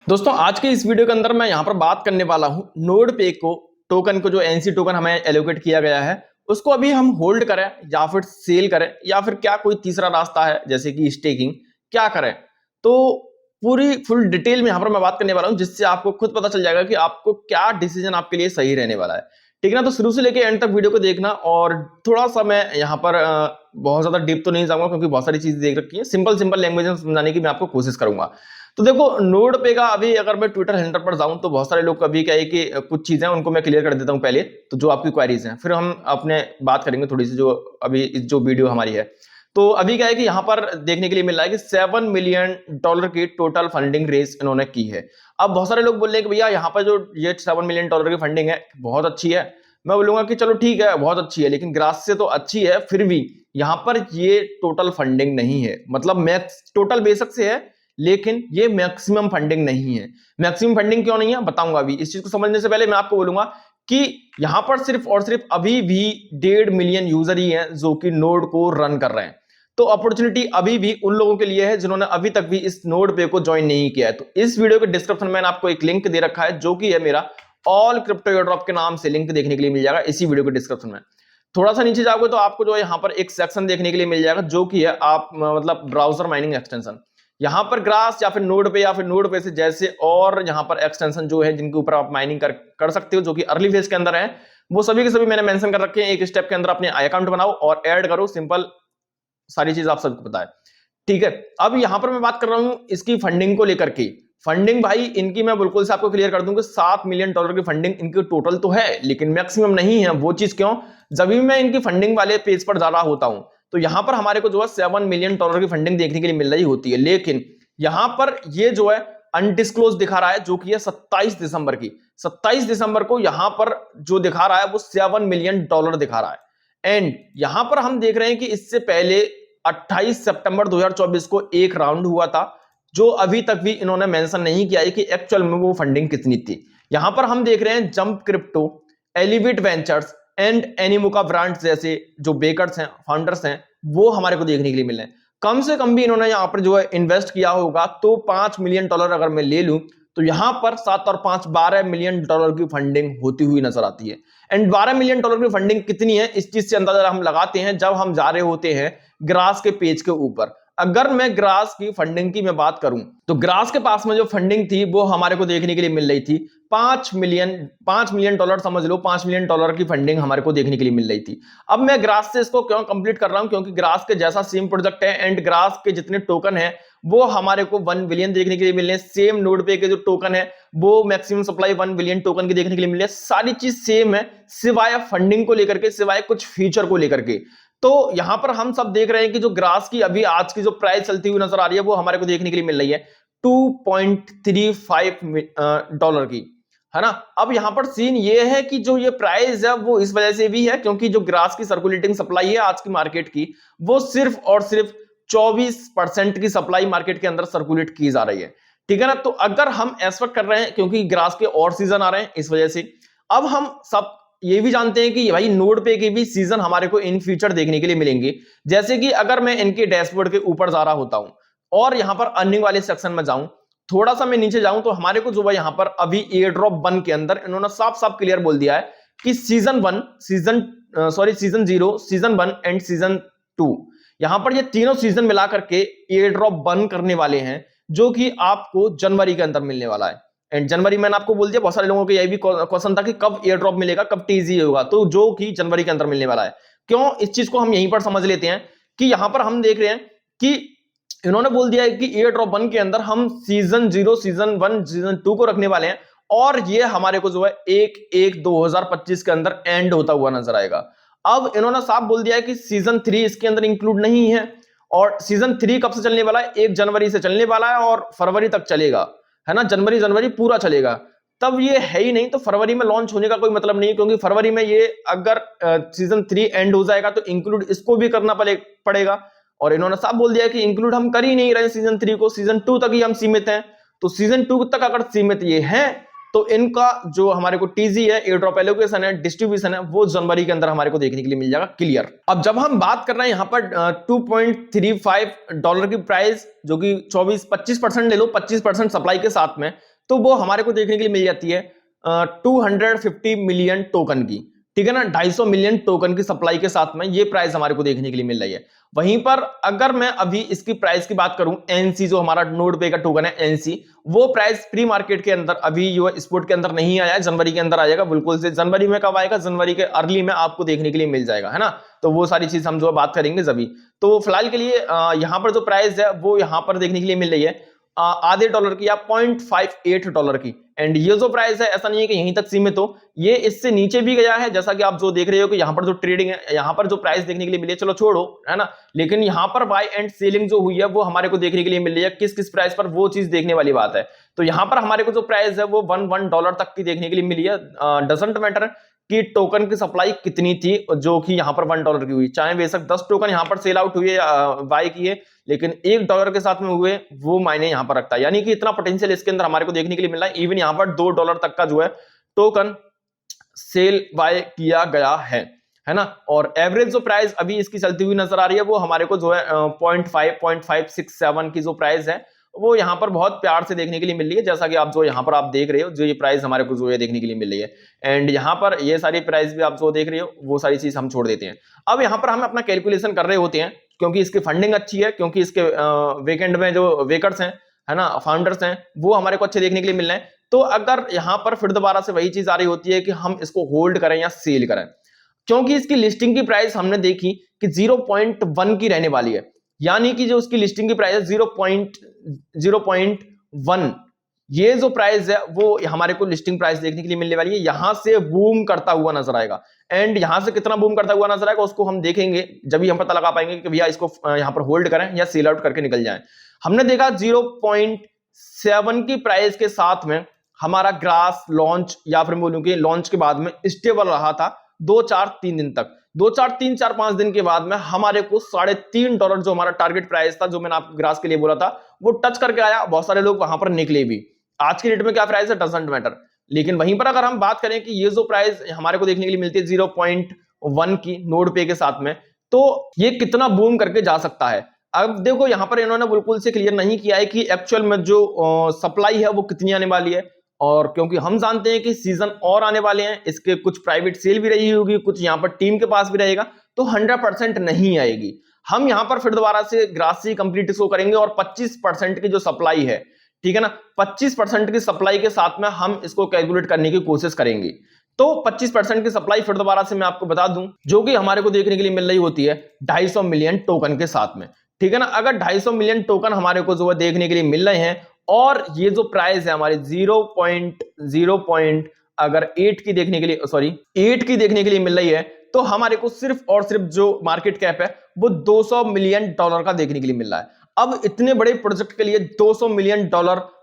दोस्तों आज के इस वीडियो के अंदर मैं यहां पर बात करने वाला हूं नोड पे को टोकन को जो एनसी टोकन हमें एलोकेट किया गया है उसको अभी हम होल्ड करें या फिर सेल करें या फिर क्या कोई तीसरा रास्ता है जैसे कि स्टेकिंग क्या करें। तो पूरी फुल डिटेल में यहां पर मैं बात करने वाला हूं जिससे आपको खुद पता चल जाएगा कि आपको क्या डिसीजन आपके लिए सही रहने वाला है। ठीक है ना। तो शुरू से लेके एंड तक वीडियो को देखना और थोड़ा सा मैं यहाँ पर बहुत ज्यादा डीप तो नहीं जाऊंगा क्योंकि बहुत सारी चीजें देख रखी है। सिंपल सिंपल लैंग्वेज में समझाने की मैं आपको कोशिश करूंगा। तो देखो नोड पे का अभी अगर मैं ट्विटर हैंडल पर जाऊं तो बहुत सारे लोग अभी क्या है कि कुछ चीजें उनको मैं क्लियर कर देता हूं पहले। तो जो आपकी क्वेरीज हैं फिर हम अपने बात करेंगे थोड़ी सी जो अभी जो वीडियो हमारी है। तो अभी क्या है कि यहाँ पर देखने के लिए मिल रहा है कि $7 मिलियन की टोटल फंडिंग रेस इन्होंने की है। अब बहुत सारे लोग बोल रहे हैं कि भैया यहाँ पर जो ये $7 मिलियन की फंडिंग है बहुत अच्छी है। मैं बोलूंगा कि चलो ठीक है बहुत अच्छी है लेकिन ग्रास से तो अच्छी है फिर भी यहाँ पर ये टोटल फंडिंग नहीं है। मतलब मैक्स टोटल बेशक से है लेकिन ये मैक्सिमम फंडिंग नहीं है। मैक्सिमम फंडिंग क्यों नहीं है बताऊंगा। अभी इस चीज को समझने से पहले मैं आपको बोलूंगा कि यहां पर सिर्फ और सिर्फ अभी भी 1.5 मिलियन यूजर ही हैं जो कि नोड को रन कर रहे हैं। तो अपॉर्चुनिटी अभी भी उन लोगों के लिए है जिन्होंने अभी तक भी इस नोड पे को ज्वाइन नहीं किया है। तो इस वीडियो के डिस्क्रिप्शन में आपको एक लिंक दे रखा है जो कि है मेरा ऑल क्रिप्टो एयरड्रॉप के नाम से लिंक देखने के लिए मिल जाएगा इसी वीडियो के डिस्क्रिप्शन में। थोड़ा सा नीचे जाओगे तो आपको जो है यहाँ पर एक सेक्शन देखने के लिए मिल जाएगा जो कि है आप मतलब ब्राउजर माइनिंग एक्सटेंशन। यहाँ पर ग्रास या फिर नोड पे से जैसे और यहाँ पर एक्सटेंशन जो है जिनके ऊपर आप माइनिंग कर सकते हो जो कि अर्ली फेज के अंदर है वो सभी के सभी मैंने मेंशन कर रखे हैं। एक स्टेप के अंदर अपने अकाउंट बनाओ और ऐड करो सिंपल सारी चीज आप सबको पता है। ठीक है। अब यहां पर मैं बात कर रहा हूं इसकी फंडिंग को लेकर के। फंडिंग भाई इनकी मैं बिल्कुल से आपको क्लियर कर दूं कि $7 मिलियन की फंडिंग इनकी टोटल तो है लेकिन मैक्सिमम नहीं है। वो चीज क्यों, जब भी मैं इनकी फंडिंग वाले पेज पर जा रहा होता हूं तो यहां पर हमारे को जो है $7 मिलियन की फंडिंग देखने के लिए मिल रही होती है लेकिन यहां पर ये जो है अनडिस्क्लोज दिखा रहा है जो कि है 27 दिसंबर की। 27 दिसंबर को यहां पर जो दिखा रहा है वो $7 मिलियन दिखा रहा है। एंड यहां पर हम देख रहे हैं कि इससे पहले 28 सितंबर 2024 को एक राउंड हुआ था जो अभी तक भी इन्होंने मेंशन नहीं किया है कि एक्चुअल में वो फंडिंग कितनी थी। यहां पर हम देख रहे हैं jump crypto, elevate ventures and Animoca brands जैसे जो बेकर्स हैं फाउंडर्स हैं वो हमारे को देखने के लिए मिल रहे हैं। कम से कम भी इन्होंने यहां पर जो है इन्वेस्ट किया होगा तो $5 मिलियन अगर मैं ले लूं तो यहां पर 7 और 5 $12 मिलियन की फंडिंग होती हुई नजर आती है। एंड $12 मिलियन की फंडिंग कितनी है इस चीज से अंदाजा हम लगाते हैं जब हम जा रहे होते हैं ग्रास के पेज के ऊपर। अगर मैं ग्रास की फंडिंग की मैं बात करूं तो ग्रास के पास में जो फंडिंग थी वो हमारे को देखने के लिए मिल रही थी $5 मिलियन समझ लो $5 मिलियन की फंडिंग हमारे को देखने के लिए मिल रही थी। अब मैं ग्रास से इसको क्यों कंप्लीट कर रहा हूं क्योंकि ग्रास के जैसा सेम प्रोजेक्ट है एंड ग्रास के जितने टोकन है वो हमारे को 1 बिलियन देखने के लिए मिल रहे हैं। सेम नोड पे के जो टोकन है वो मैक्सिमम सप्लाई 1 बिलियन टोकन की देखने के लिए मिल रही है। सारी चीज सेम है सिवाय फंडिंग को लेकर के, सिवाय कुछ फीचर को लेकर के। तो यहां पर हम सब देख रहे हैं कि जो ग्रास की अभी आज की जो प्राइस चलती हुई नजर आ रही है वो हमारे को देखने के लिए मिल रही है $2.35 की, है ना। अब यहां पर सीन ये है कि जो ये प्राइस है वो इस वजह से भी है क्योंकि जो ग्रास की सर्कुलेटिंग सप्लाई है आज की मार्केट की वो सिर्फ और सिर्फ 24% की सप्लाई मार्केट के अंदर सर्कुलेट की जा रही है। ठीक है ना। तो अगर हम एक्सपेक्ट कर रहे हैं क्योंकि ग्रास के और सीजन आ रहे हैं इस वजह से अब हम सब ये भी जानते हैं कि भाई नोड पे के भी सीजन हमारे को इन फ्यूचर देखने के लिए मिलेंगे। जैसे कि अगर मैं इनके डैशबोर्ड के ऊपर जा रहा होता हूं और यहां पर अर्निंग वाले सेक्शन में जाऊं थोड़ा सा मैं नीचे जाऊं तो हमारे को जो है यहां पर अभी एयर ड्रॉप 1 के अंदर इन्होंने साफ साफ क्लियर बोल दिया है कि सीजन 0, सीजन 1 एंड सीजन 2 यहां पर ये तीनों सीजन मिला करके एयर ड्रॉप बंद करने वाले हैं जो कि आपको जनवरी के अंदर मिलने वाला है। एंड जनवरी मैंने आपको बोल दिया बहुत सारे लोगों को यही भी क्वेश्चन था कि कब एयर ड्रॉप मिलेगा कब टीजी होगा तो जो कि जनवरी के अंदर मिलने वाला है। क्यों, इस चीज को हम यहीं पर समझ लेते हैं कि यहां पर हम देख रहे हैं कि इन्होंने बोल दिया है कि एयर ड्रॉप 1 के अंदर हम सीजन 0, सीजन 1, सीजन 2 को रखने वाले हैं और ये हमारे को जो है 1/1/2025 के अंदर एंड होता हुआ नजर आएगा। अब इन्होंने साफ बोल दिया है कि सीजन 3 इसके अंदर इंक्लूड नहीं है और सीजन 3 कब से चलने वाला है 1 जनवरी से चलने वाला है और फरवरी तक चलेगा, है ना। जनवरी पूरा चलेगा। तब ये है ही नहीं तो फरवरी में लॉन्च होने का कोई मतलब नहीं क्योंकि फरवरी में ये अगर सीजन 3 एंड हो जाएगा तो इंक्लूड इसको भी करना पड़ेगा और इन्होंने साफ बोल दिया कि इंक्लूड हम कर ही नहीं रहे सीजन 3 को, सीजन 2 तक ही हम सीमित हैं। तो सीजन 2 तक अगर सीमित ये हैं तो इनका जो हमारे को टीजी है, एयर ड्रॉप एलोकेशन है, डिस्ट्रीब्यूशन है वो जनवरी के अंदर हमारे को देखने के लिए मिल जाएगा क्लियर। अब जब हम बात कर रहे हैं यहां पर $2.35 की प्राइस जो कि 25% ले लो 25% सप्लाई के साथ में तो वो हमारे को देखने के लिए मिल जाती है 250 मिलियन टोकन की, ठीक है ना। 250 मिलियन टोकन की सप्लाई के साथ में ये प्राइस हमारे को देखने के लिए मिल रही है। वहीं पर अगर मैं अभी इसकी प्राइस की बात करूं, एनसी जो हमारा नोड पे का टोकन है एनसी, वो प्राइस प्री मार्केट के अंदर अभी जो स्पोर्ट के अंदर नहीं आया है, जनवरी के अंदर आएगा बिल्कुल से। जनवरी में कब आएगा? जनवरी के अर्ली में आपको देखने के लिए मिल जाएगा, है ना। तो वो सारी चीज हम जो बात करेंगे जब तो फिलहाल के लिए यहां पर जो प्राइस है वो यहां पर देखने के लिए मिल रही है आधे डॉलर की या $0.58 की। एंड ये जो प्राइस है ऐसा नहीं है कि यहीं तक सीमित हो, ये इससे नीचे भी गया है, जैसा कि आप जो देख रहे हो कि यहाँ पर जो ट्रेडिंग है, यहाँ पर जो प्राइस देखने के लिए मिली है, चलो छोड़ो, है ना। लेकिन यहाँ पर बाय एंड सेलिंग जो हुई है वो हमारे को देखने के लिए मिल रही है, किस किस प्राइस पर, वो चीज देखने वाली बात है। तो यहाँ पर हमारे को जो प्राइस है वो $1 तक की देखने के लिए मिली है। डजंट मैटर कि टोकन की सप्लाई कितनी थी, जो कि यहाँ पर $1 की हुई, चाहे बेशक 10 टोकन यहाँ पर सेल आउट हुए बाय किए, लेकिन $1 के साथ में हुए, वो मायने यहाँ पर रखता है। यानी कि इतना पोटेंशियल इसके अंदर हमारे को देखने के लिए मिल रहा है। इवन यहाँ पर $2 तक का जो है टोकन सेल बाय किया गया है ना। और एवरेज जो प्राइस अभी इसकी चलती हुई नजर आ रही है वो हमारे को जो है 0.567 की जो प्राइस है वो यहाँ पर बहुत प्यार से देखने के लिए मिल रही है, जैसा कि आप जो यहाँ पर आप देख रहे हो, जो ये प्राइस हमारे को जो है देखने के लिए मिल रही है। एंड यहाँ पर ये सारी प्राइस भी आप जो देख रहे हो वो सारी चीज हम छोड़ देते हैं। अब यहाँ पर हम अपना कैलकुलेशन कर रहे होते हैं, क्योंकि इसकी फंडिंग अच्छी है, क्योंकि इसके वीकेंड में जो वेकर्स हैं, है ना, फाउंडर्स हैं, वो हमारे को अच्छे देखने के लिए मिल रहे हैं। तो अगर यहाँ पर फिर दोबारा से वही चीज आ रही होती है कि हम इसको होल्ड करें या सेल करें, क्योंकि इसकी लिस्टिंग की प्राइस हमने देखी कि 0.1 की रहने वाली है। यानी कि जो उसकी लिस्टिंग की प्राइस है 0.1, ये जो प्राइस है वो हमारे को लिस्टिंग प्राइस देखने के लिए मिलने वाली है। यहां से बूम करता हुआ नजर आएगा। एंड यहां से कितना बूम करता हुआ नजर आएगा उसको हम देखेंगे, जब हम पता लगा पाएंगे कि भैया इसको यहां पर होल्ड करें या सेल आउट करके निकल जाएं। हमने देखा 0.7 की प्राइस के साथ में हमारा ग्रास लॉन्च, या फिर बोलूं कि लॉन्च के बाद में स्टेबल रहा था 2-4-3 दिन तक। 2-4-3-4-5 दिन के बाद में हमारे को $3.5 जो हमारा टारगेट प्राइस था, जो मैंने आपको ग्रास के लिए बोला था, वो टच करके आया। बहुत सारे लोग वहां पर निकले भी। आज की डेट में क्या प्राइस है डजंट मैटर, लेकिन वहीं पर अगर हम बात करें कि ये जो प्राइस हमारे को देखने के लिए मिलती है 0.1 की नोड पे के साथ में, तो ये कितना बूम करके जा सकता है। अब देखो यहाँ पर इन्होंने बिल्कुल से क्लियर नहीं किया है कि एक्चुअल में जो सप्लाई है वो कितनी आने वाली है। और क्योंकि हम जानते हैं कि सीजन और आने वाले हैं, इसके कुछ प्राइवेट सेल भी रही होगी, कुछ यहाँ पर टीम के पास भी रहेगा, तो 100% नहीं आएगी। हम यहाँ पर फिर दोबारा से ग्रास से कंप्लीट शो करेंगे और 25% की जो सप्लाई है, ठीक है ना, 25% की सप्लाई के साथ में हम इसको कैलकुलेट करने की कोशिश करेंगे। तो 25% की सप्लाई फिर दोबारा से मैं आपको बता दूं, जो कि हमारे को देखने के लिए मिल रही होती है 250 मिलियन टोकन के साथ में, ठीक है ना। अगर 250 मिलियन टोकन हमारे को जो है देखने के लिए मिल रहे हैं, और ये जो प्राइस है हमारी 0.0 अगर 8 की देखने के लिए, सॉरी 8 की देखने के लिए मिल रही है, तो हमारे को सिर्फ और सिर्फ जो मार्केट कैप है वो $200 मिलियन का देखने के लिए मिल रहा है। अब इतने बड़े प्रोजेक्ट के लिए $200 मिलियन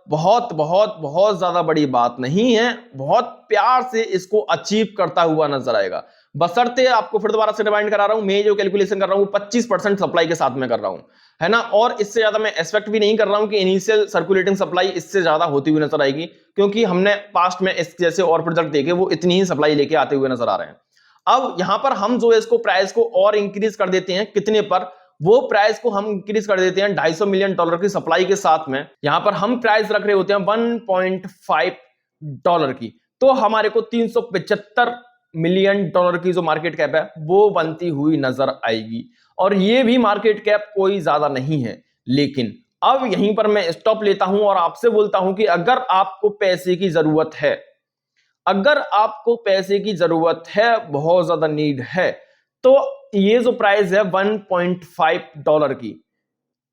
बहुत बहुत बहुत ज्यादा बड़ी बात नहीं है। बहुत प्यार से इसको अचीव करता हुआ नजर आएगा, बशर्ते आपको फिर दोबारा से रिमाइंड करा रहा हूं, मैं जो कैलकुलेशन कर रहा हूं 25% सप्लाई के साथ में कर रहा हूं, है ना। और इससे ज्यादा मैं एक्सपेक्ट भी नहीं कर रहा हूं कि इनिशियल सर्कुलेटिंग सप्लाई इससे ज्यादा होती हुई नजर आएगी, क्योंकि हमने पास्ट में इस जैसे और प्रोजेक्ट देखे वो इतनी ही सप्लाई लेके आते हुए नजर आ रहे हैं। अब यहां पर हम जो है इसको प्राइस को और इंक्रीज कर देते हैं, कितने पर, वो प्राइस को हम इंक्रीज कर देते हैं $250 मिलियन की सप्लाई के साथ में। यहां पर हम प्राइस रख रहे होते हैं $1.5 की, तो हमारे को $375 मिलियन की जो मार्केट कैप है वो बनती हुई नजर आएगी। और ये भी मार्केट कैप कोई ज्यादा नहीं है। लेकिन अब यहीं पर मैं स्टॉप लेता हूं और आपसे बोलता हूं कि अगर आपको पैसे की जरूरत है, अगर आपको पैसे की जरूरत है, बहुत ज्यादा नीड है, तो ये जो प्राइस है $1.5 की,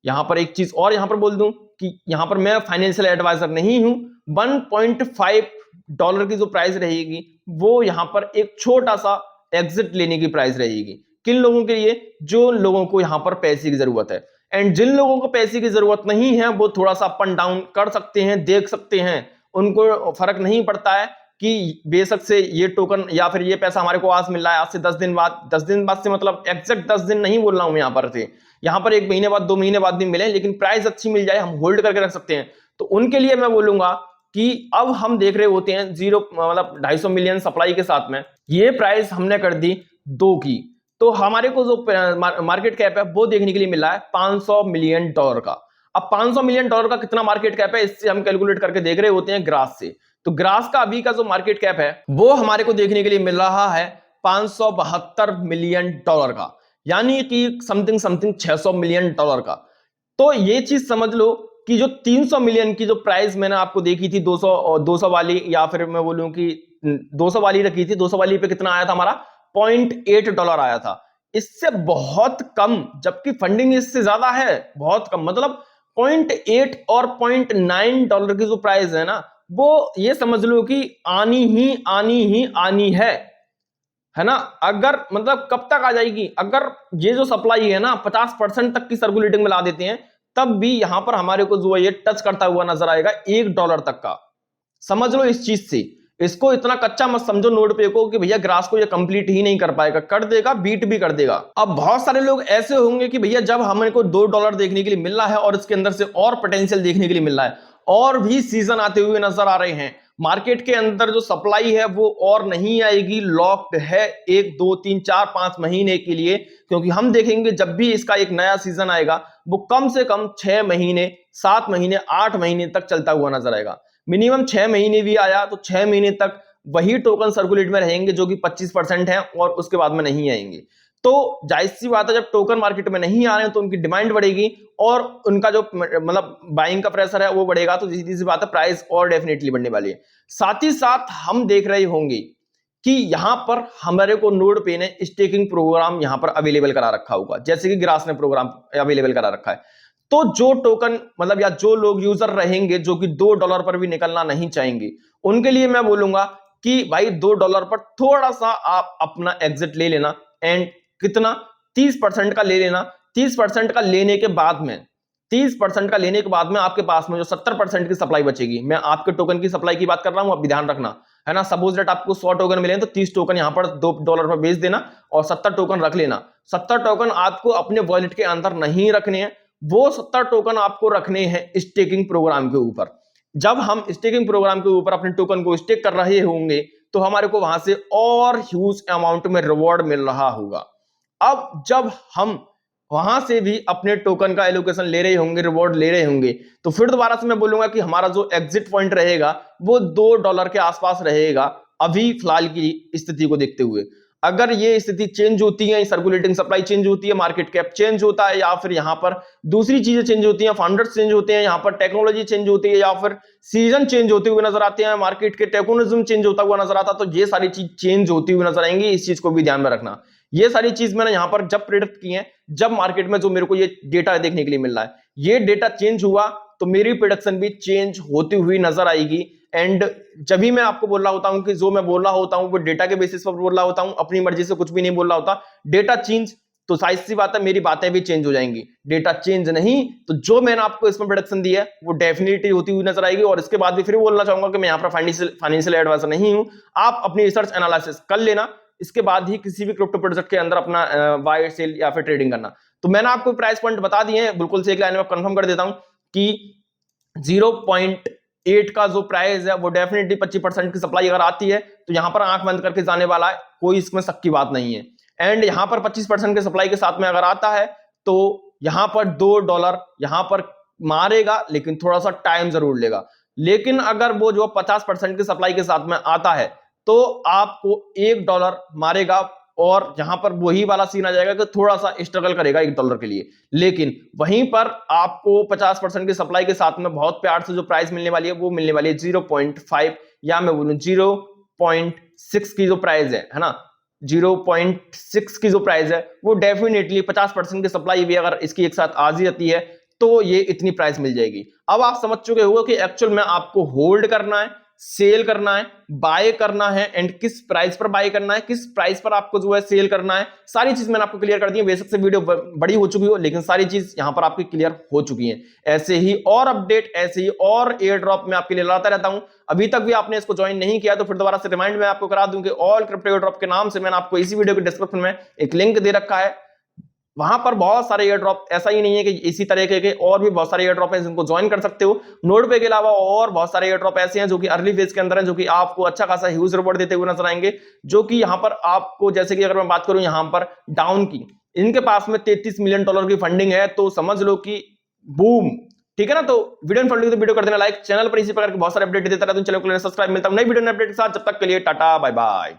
यहां पर एक चीज और यहां पर बोल दूं कि यहां पर मैं फाइनेंशियल एडवाइजर नहीं हूं। $1.5 की जो प्राइस रहेगी वो यहां पर एक छोटा सा एग्जिट लेने की प्राइस रहेगी। किन लोगों के लिए? जो लोगों को यहां पर पैसे की जरूरत है। एंड जिन लोगों को पैसे की जरूरत नहीं है वो थोड़ा सा अप एंड डाउन कर सकते हैं, देख सकते हैं, उनको फर्क नहीं पड़ता है कि बेशक से ये टोकन या फिर ये पैसा हमारे को आज मिल रहा है, आज से 10 दिन बाद, 10 दिन बाद से मतलब एग्जैक्ट 10 दिन नहीं बोल रहा हूं मैं, यहां पर 1 महीने बाद, 2 महीने बाद भी मिले, लेकिन प्राइस अच्छी मिल जाए, हम होल्ड करके रख सकते हैं। तो उनके लिए मैं बोलूंगा कि अब हम देख रहे होते हैं 250 मिलियन सप्लाई के साथ में ये प्राइस हमने कर दी 2 की, तो हमारे को जो मार्केट कैप है वो देखने के लिए मिला है $500 मिलियन का। अब $500 मिलियन का कितना मार्केट कैप है, इससे हम कैलकुलेट करके देख रहे होते हैं ग्रास से। तो ग्रास का अभी का जो मार्केट कैप है वो हमारे को देखने के लिए मिल रहा है $572 मिलियन का, यानी कि समथिंग 600 मिलियन का। तो ये चीज समझ लो कि जो 300 मिलियन की जो प्राइस मैंने आपको देखी थी 200 वाली, या फिर मैं बोलूं कि 200 वाली रखी थी, 200 वाली पे कितना आया था हमारा, $0.8 आया था। इससे बहुत कम, जबकि फंडिंग इससे ज्यादा है, बहुत कम, मतलब 0.8 और $0.9 की जो प्राइस है ना, वो ये समझ लो कि आनी है ना। अगर मतलब कब तक आ जाएगी, अगर ये जो सप्लाई है ना 50% तक की सर्कुलेटिंग में ला देते हैं, तब भी यहां पर हमारे को जो है ये टच करता हुआ नजर आएगा $1 तक का। समझ लो इस चीज से, इसको इतना कच्चा मत समझो नोड पे को कि भैया ग्रास को ये कंप्लीट ही नहीं कर पाएगा, कर देगा, बीट भी कर देगा। अब बहुत सारे लोग ऐसे होंगे कि भैया जब हमें को $2 देखने के लिए मिल रहा है और इसके अंदर से और पोटेंशियल देखने के लिए मिल रहा है, और भी सीजन आते हुए नजर आ रहे हैं, मार्केट के अंदर जो सप्लाई है वो और नहीं आएगी, लॉक्ड है 1 2 3 4 5 महीने के लिए। क्योंकि हम देखेंगे जब भी इसका एक नया सीजन आएगा वो कम से कम 6 महीने 7 महीने 8 महीने तक चलता हुआ नजर आएगा। मिनिमम 6 महीने भी आया तो 6 महीने तक वही टोकन सर्कुलेट में रहेंगे जो कि 25% है, और उसके बाद में नहीं आएंगे। तो जाहिर सी बात है जब टोकन मार्केट में नहीं आ रहे हैं तो उनकी डिमांड बढ़ेगी और उनका जो मतलब बाइंग का प्रेशर है वो बढ़ेगा, तो सीधी सी बात है प्राइस और डेफिनेटली बढ़ने वाली है। साथ ही साथ हम देख रहे होंगे कि यहां पर हमारे को नोड पे ने स्टेकिंग प्रोग्राम यहां पर अवेलेबल करा रखा होगा, जैसे कि ग्रास ने प्रोग्राम अवेलेबल करा रखा है। तो जो टोकन मतलब या जो लोग यूजर रहेंगे जो कि $2 पर भी निकलना नहीं चाहेंगे, उनके लिए मैं बोलूंगा कि भाई $2 पर थोड़ा सा आप अपना एग्जिट ले लेना, एंड कितना 30% का ले लेना। 30% का लेने के बाद में 30% का लेने के बाद में आपके पास में जो 70% की सप्लाई बचेगी, मैं आपके टोकन की सप्लाई की बात कर रहा हूं, आप ध्यान रखना है ना। सपोज दैट आपको 100 टोकन मिले तो 30 टोकन यहां पर $2 पर बेच देना और 70 टोकन रख लेना। 70 टोकन आपको अपने वॉलेट के अंदर नहीं रखने हैं, वो 70 टोकन आपको रखने हैं स्टेकिंग प्रोग्राम के ऊपर। जब हम स्टेकिंग प्रोग्राम के ऊपर अपने टोकन को स्टेक कर रहे होंगे तो हमारे को वहां से और ह्यूज अमाउंट में रिवॉर्ड मिल रहा होगा। अब जब हम वहां से भी अपने टोकन का एलोकेशन ले रहे होंगे, रिवॉर्ड ले रहे होंगे, तो फिर दोबारा से मैं बोलूंगा कि हमारा जो एग्जिट पॉइंट रहेगा वो $2 के आसपास रहेगा अभी फिलहाल की स्थिति को देखते हुए। अगर ये स्थिति चेंज होती है, सर्कुलेटिंग सप्लाई चेंज होती है, मार्केट कैप चेंज होता है, या फिर यहां पर दूसरी चीजें चेंज होती हैं, फाउंडर्स चेंज होते हैं, यहां पर टेक्नोलॉजी चेंज होती है, या फिर सीजन चेंज होते हुए नजर आते हैं, मार्केट के टेक्नोलॉजिज्म चेंज होता हुआ नजर आता, तो ये सारी चीज चेंज होती हुई नजर आएंगी। इस चीज को भी ध्यान में रखना। ये सारी चीज मैंने यहां पर जब प्रेडिक्ट की है, जब मार्केट में जो मेरे को ये डेटा देखने के लिए मिल रहा है, ये डेटा चेंज हुआ तो मेरी प्रेडिक्शन भी चेंज होती हुई नजर आएगी। एंड जब भी मैं आपको बोल रहा होता हूं कि जो मैं बोल रहा होता हूं वो डेटा के बेसिस पर बोल रहा होता हूं, अपनी मर्जी से कुछ भी नहीं बोल रहा होता। डेटा चेंज तो साइज सी बात है मेरी बातें भी चेंज हो जाएंगी। डेटा चेंज नहीं तो जो मैंने आपको इसमें प्रेडिक्शन दी है वो डेफिनेटली होती हुई नजर आएगी। और इसके बाद भी फिर बोलना चाहूंगा कि मैं यहाँ पर फाइनेंशियल एडवाइजर नहीं हूं, आप अपनी रिसर्च एनालिसिस कर लेना, इसके बाद ही किसी भी क्रिप्टो प्रोजेक्ट के अंदर अपना बाय सेल या फिर ट्रेडिंग करना। तो मैंने आपको प्राइस पॉइंट बता दिए हैं, बिल्कुल से एक लाइन में कंफर्म कर देता हूं कि 0.8 का जो प्राइस है वो डेफिनेटली 25% की सप्लाई अगर आती है तो यहां पर आंख बंद करके जाने वाला है, कोई इसमें शक की बात नहीं है। एंड यहां पर 25% की सप्लाई के साथ में अगर आता है तो यहां पर $2 यहां पर मारेगा, लेकिन थोड़ा सा टाइम जरूर लेगा। लेकिन अगर वो जो 50% की सप्लाई के साथ में आता है तो आपको $1 मारेगा, और यहां पर वही वाला सीन आ जाएगा कि थोड़ा सा स्ट्रगल करेगा $1 के लिए। लेकिन वहीं पर आपको 50% की सप्लाई के साथ में बहुत प्यार से जो प्राइस मिलने वाली है वो मिलने वाली है 0.5 या मैं बोलूं 0.6 की जो प्राइस है ना, 0.6 की जो प्राइस है वो डेफिनेटली 50% की सप्लाई भी अगर इसकी एक साथ आ जाती है तो ये इतनी प्राइस मिल जाएगी। अब आप समझ चुके हो कि एक्चुअल में आपको होल्ड करना है, सेल करना है, बाय करना है, एंड किस प्राइस पर बाय करना है, किस प्राइस पर आपको जो है सेल करना है। सारी चीज मैंने आपको क्लियर कर दी है। बेशक से वीडियो बड़ी हो चुकी हो लेकिन सारी चीज यहां पर आपकी क्लियर हो चुकी है। ऐसे ही और अपडेट, ऐसे ही और एयर ड्रॉप मैं आपके लिए लाता रहता हूं। अभी तक भी आपने इसको ज्वाइन नहीं किया तो फिर दोबारा से रिमाइंड में आपको करा दूं कि ऑल क्रिप्टो एयर ड्रॉप के नाम से मैंने आपको इसी वीडियो के डिस्क्रिप्शन में एक लिंक दे रखा है। वहां पर बहुत सारे एयर ड्रॉप, ऐसा ही नहीं है कि इसी तरीके के और भी बहुत सारे एयर ड्रॉप हैं जिनको ज्वाइन कर सकते हो। नोड पे के अलावा और बहुत सारे एयर ड्रॉप ऐसे हैं जो कि अर्ली फेज के अंदर हैं, जो कि आपको अच्छा खासा ह्यूज रिवॉर्ड देते हुए नजर आएंगे। जो कि यहां पर आपको, जैसे कि अगर मैं बात करूं यहां पर डाउन की, इनके पास में $33 मिलियन की फंडिंग है, तो समझ लो कि बूम ठीक है ना। तो वीडियो इन्फॉर्मेटिव तो वीडियो कर देना लाइक, चैनल पर इसी प्रकार के बहुत सारे अपडेट देता रहता हूं। चलो सब्सक्राइब, मिलता हूं नई वीडियो में अपडेट के साथ। जब तक के लिए टाटा बाय बाय।